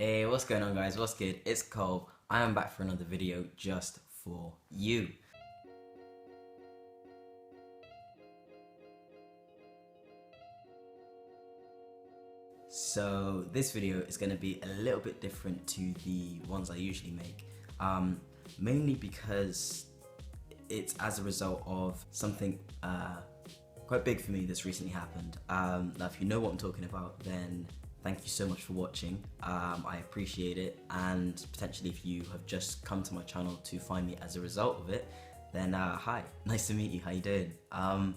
Hey, what's going on guys? What's good? It's Cole. I am back for another video just for you. So this video is going to be a little bit different to the ones I usually make, mainly because it's as a result of something quite big for me that's recently happened. Now if you know what I'm talking about, then thank you so much for watching. I appreciate it, and potentially if you have just come to my channel to find me as a result of it, then hi, nice to meet you, how you doing? And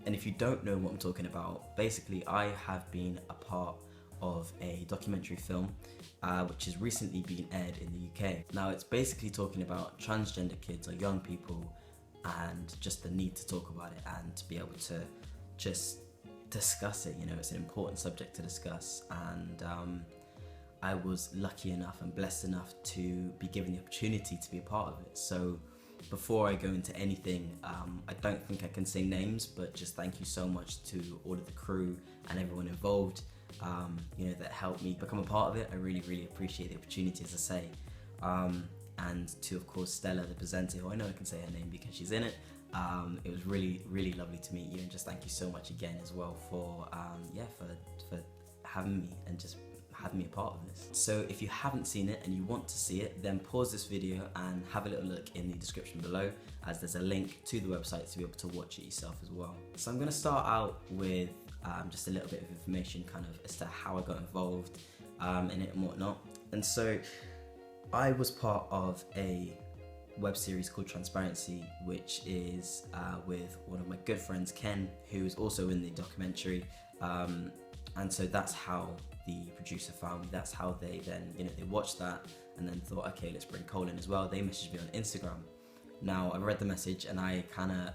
if you don't know what I'm talking about, basically I have been a part of a documentary film which has recently been aired in the UK. Now it's basically talking about transgender kids or young people and just the need to talk about it and to be able to just discuss it. You know, it's an important subject to discuss, and I was lucky enough and blessed enough to be given the opportunity to be a part of it. So before I go into anything, I don't think I can say names, but just thank you so much to all of the crew and everyone involved, you know, that helped me become a part of it. I really appreciate the opportunity, as I say. And to, of course, Stella, the presenter, who I know I can say her name because she's in it. It was really lovely to meet you, and just thank you so much again as well for for having me and just having me a part of this. So if you haven't seen it and you want to see it, then pause this video and have a little look in the description below, as there's a link to the website to be able to watch it yourself as well. So I'm going to start out with just a little bit of information kind of as to how I got involved in it and whatnot. And so I was part of a web series called Transparency, which is with one of my good friends, Ken, who is also in the documentary, and so that's how the producer found me. That's how they then, you know, they watched that and then thought, okay, let's bring Cole in as well. They messaged me on Instagram. Now I read the message and I kind of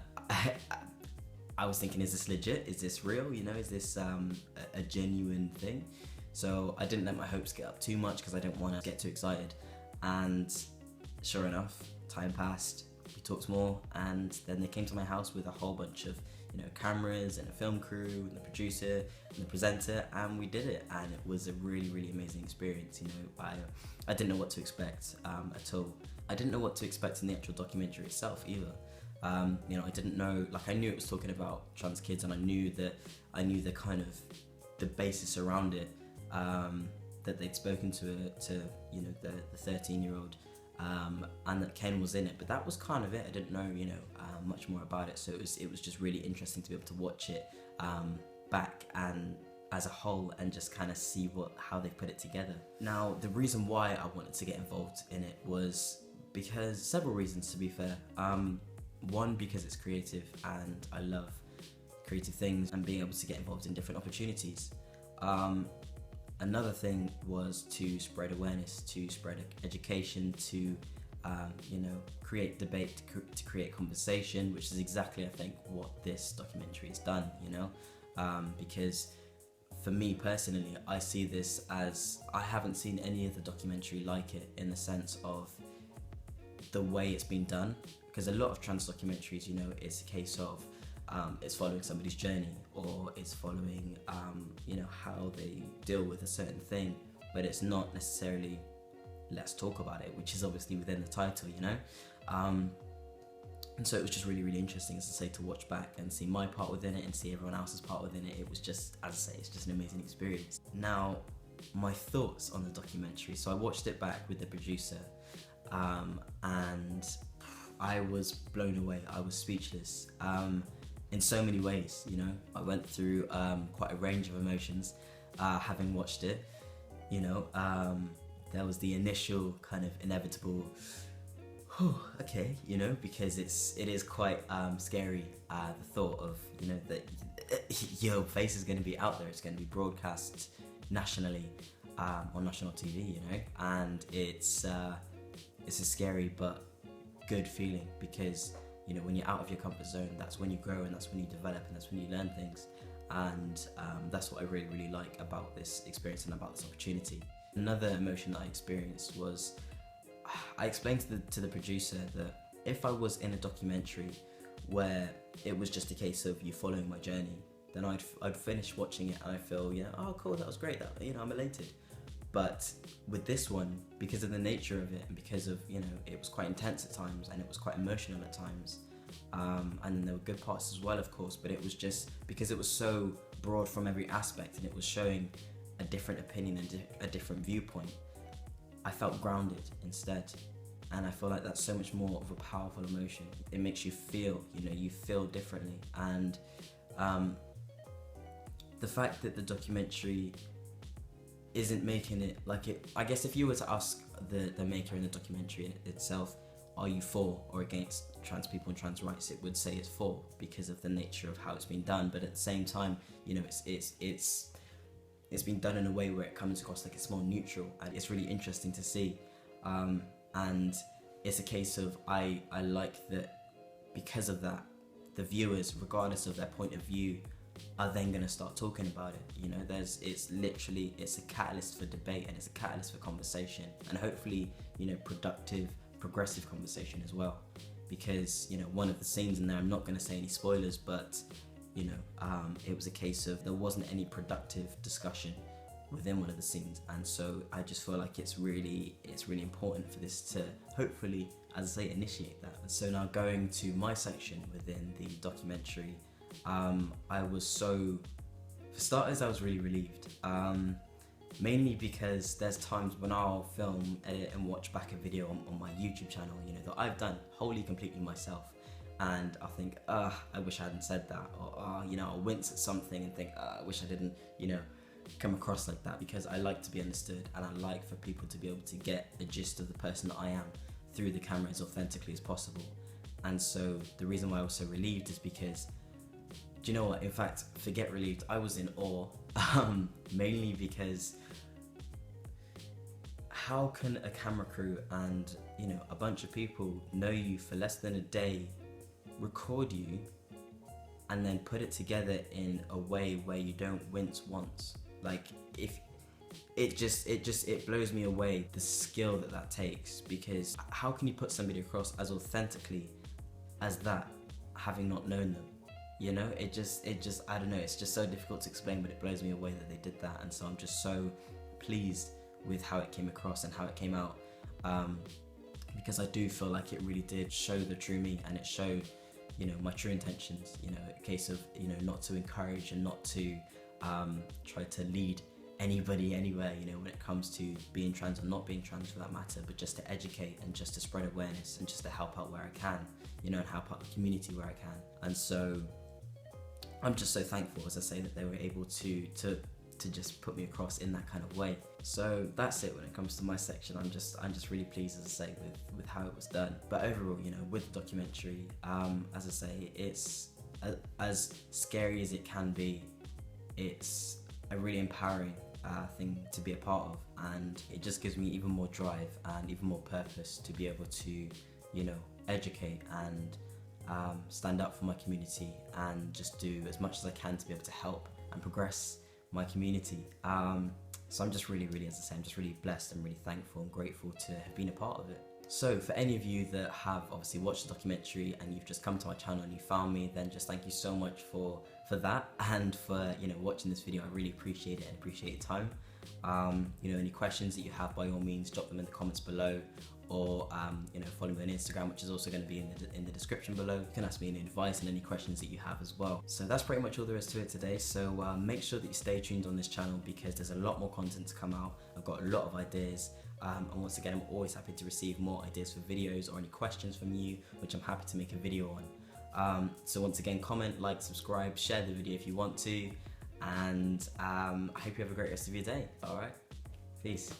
I was thinking, is this legit? Is this real? You know, is this a genuine thing? So I didn't let my hopes get up too much because I didn't want to get too excited. And sure enough, time passed, we talked more, and then they came to my house with a whole bunch of, you know, cameras and a film crew and the producer and the presenter, and we did it, and it was a really amazing experience. You know, I didn't know what to expect at all. I didn't know what to expect in the actual documentary itself either. You know, I didn't know, like, I knew it was talking about trans kids, and I knew the kind of the basis around it, that they'd spoken to you know, the 13-year-old, and that Ken was in it, but that was kind of it. I didn't know, you know, much more about it, so it was just really interesting to be able to watch it back and as a whole and just kind of see how they put it together. Now the reason why I wanted to get involved in it was because several reasons, to be fair. One, because it's creative and I love creative things and being able to get involved in different opportunities. Another thing was to spread awareness, to spread education, to you know, create debate, to create conversation, which is exactly, I think, what this documentary has done. You know, because for me personally, I see this as, I haven't seen any other documentary like it in the sense of the way it's been done. Because a lot of trans documentaries, you know, it's a case of it's following somebody's journey, or it's following you know, how they deal with a certain thing, but it's not necessarily let's talk about it, which is obviously within the title, you know. And so it was just really interesting, as I say, to watch back and see my part within it and see everyone else's part within it. It was just, as I say, it's just an amazing experience. Now, my thoughts on the documentary. So I watched it back with the producer, and I was blown away. I was speechless in so many ways. You know, I went through quite a range of emotions having watched it. You know, there was the initial kind of inevitable, okay, you know, because it is quite scary, the thought of, you know, that your face is going to be out there. It's going to be broadcast nationally on national TV, you know, and it's a scary but good feeling, because, you know, when you're out of your comfort zone, that's when you grow and that's when you develop and that's when you learn things. And that's what I really like about this experience and about this opportunity. Another emotion that I experienced was, I explained to the producer that if I was in a documentary where it was just a case of you following my journey, then I'd finish watching it and I feel, yeah, oh cool, that was great, that, you know, I'm elated. But with this one, because of the nature of it and because of, you know, it was quite intense at times and it was quite emotional at times, and then there were good parts as well, of course, but it was just because it was so broad from every aspect and it was showing a different opinion and a different viewpoint, I felt grounded instead. And I feel like that's so much more of a powerful emotion. It makes you feel, you know, you feel differently. And the fact that the documentary isn't making it like it, I guess if you were to ask the maker in the documentary itself, are you for or against trans people and trans rights, it would say it's for, because of the nature of how it's been done. But at the same time, you know, it's been done in a way where it comes across like it's more neutral, and it's really interesting to see. And it's a case of I like that because of that, the viewers, regardless of their point of view, are then going to start talking about it. You know, it's a catalyst for debate, and it's a catalyst for conversation, and hopefully, you know, productive, progressive conversation as well. Because, you know, one of the scenes in there, I'm not going to say any spoilers, but, you know, it was a case of there wasn't any productive discussion within one of the scenes, and so I just feel like it's really important for this to hopefully, as I say, initiate that. And so now going to my section within the documentary, I was so, for starters, I was really relieved, mainly because there's times when I'll film, edit and watch back a video on my YouTube channel, you know, that I've done wholly completely myself, and I think, I wish I hadn't said that, or you know, I'll wince at something and think, I wish I didn't, you know, come across like that, because I like to be understood, and I like for people to be able to get the gist of the person that I am through the camera as authentically as possible. And so the reason why I was so relieved is because, do you know what, in fact, forget relieved, I was in awe, mainly because how can a camera crew and, you know, a bunch of people know you for less than a day, record you, and then put it together in a way where you don't wince once? Like, if it blows me away, the skill that takes, because how can you put somebody across as authentically as that, having not known them? You know, it just I don't know, it's just so difficult to explain, but it blows me away that they did that. And so I'm just so pleased with how it came across and how it came out, because I do feel like it really did show the true me, and it showed, you know, my true intentions. You know, a case of, you know, not to encourage and not to try to lead anybody anywhere, you know, when it comes to being trans or not being trans for that matter, but just to educate and just to spread awareness and just to help out where I can, you know, and help out the community where I can. And so I'm just so thankful, as I say, that they were able to just put me across in that kind of way. So that's it when it comes to my section. I'm just really pleased, as I say, with how it was done. But overall, you know, with the documentary, as I say, it's as scary as it can be. It's a really empowering thing to be a part of, and it just gives me even more drive and even more purpose to be able to, you know, educate and stand up for my community and just do as much as I can to be able to help and progress my community. So I'm just really, as I say, I'm just really blessed and really thankful and grateful to have been a part of it. So for any of you that have obviously watched the documentary and you've just come to my channel and you found me, then just thank you so much for that, and for, you know, watching this video. I really appreciate it and appreciate your time. You know, any questions that you have, by all means, drop them in the comments below, or you know, follow me on Instagram, which is also going to be in the description below. You can ask me any advice and any questions that you have as well. So that's pretty much all there is to it today. So make sure that you stay tuned on this channel, because there's a lot more content to come out. I've got a lot of ideas, and once again, I'm always happy to receive more ideas for videos or any questions from you, which I'm happy to make a video on. So once again, comment, like, subscribe, share the video if you want to, and I hope you have a great rest of your day. All right, peace.